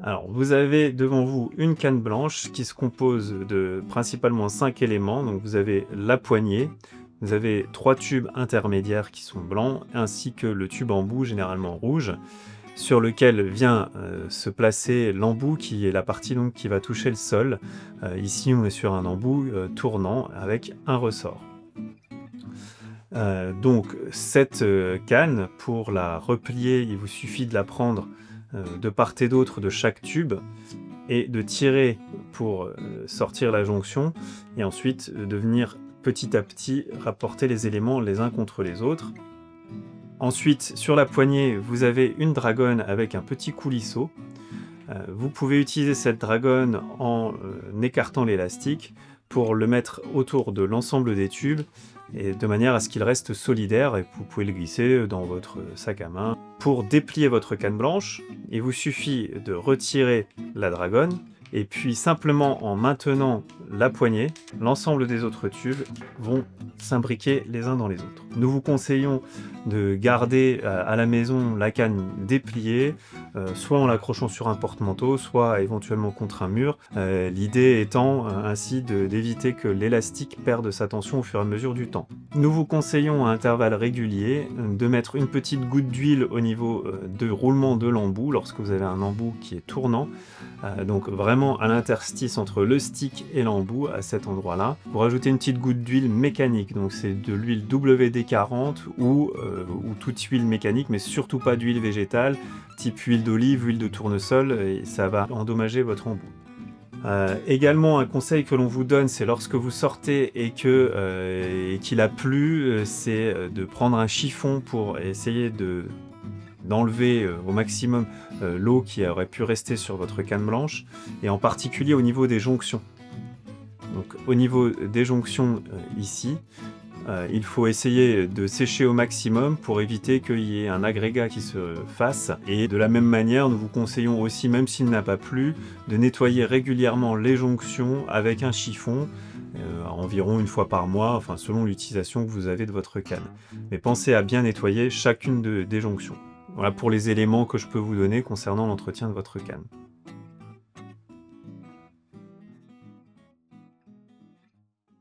Alors, vous avez devant vous une canne blanche qui se compose de principalement 5 éléments. Donc, vous avez la poignée, vous avez 3 tubes intermédiaires qui sont blancs, ainsi que le tube embout, généralement rouge, sur lequel vient se placer l'embout, qui est la partie donc, qui va toucher le sol. Ici, on est sur un embout tournant avec un ressort. Donc, cette canne, pour la replier, il vous suffit de la prendre de part et d'autre de chaque tube et de tirer pour sortir la jonction, et ensuite de venir petit à petit rapporter les éléments les uns contre les autres. Ensuite, sur la poignée, vous avez une dragonne avec un petit coulisseau. Vous pouvez utiliser cette dragonne en écartant l'élastique pour le mettre autour de l'ensemble des tubes, et de manière à ce qu'il reste solidaire, et vous pouvez le glisser dans votre sac à main. Pour déplier votre canne blanche, il vous suffit de retirer la dragonne, et puis simplement en maintenant la poignée, l'ensemble des autres tubes vont s'imbriquer les uns dans les autres. Nous vous conseillons de garder à la maison la canne dépliée, soit en l'accrochant sur un porte-manteau, soit éventuellement contre un mur, l'idée étant ainsi d'éviter que l'élastique perde sa tension au fur et à mesure du temps. Nous vous conseillons à intervalles réguliers de mettre une petite goutte d'huile au niveau de roulement de l'embout lorsque vous avez un embout qui est tournant, donc vraiment à l'interstice entre le stick et l'embout, à cet endroit-là. Vous rajoutez une petite goutte d'huile mécanique, donc c'est de l'huile WD-40 ou toute huile mécanique, mais surtout pas d'huile végétale, type huile d'olive, huile de tournesol, et ça va endommager votre embout. Également, un conseil que l'on vous donne, c'est lorsque vous sortez et qu'il a plu, c'est de prendre un chiffon pour essayer d'enlever au maximum l'eau qui aurait pu rester sur votre canne blanche, et en particulier au niveau des jonctions. Donc au niveau des jonctions ici, il faut essayer de sécher au maximum pour éviter qu'il y ait un agrégat qui se fasse. Et de la même manière, nous vous conseillons aussi, même s'il n'a pas plu, de nettoyer régulièrement les jonctions avec un chiffon, environ une fois par mois, enfin selon l'utilisation que vous avez de votre canne. Mais pensez à bien nettoyer chacune des jonctions. Voilà pour les éléments que je peux vous donner concernant l'entretien de votre canne.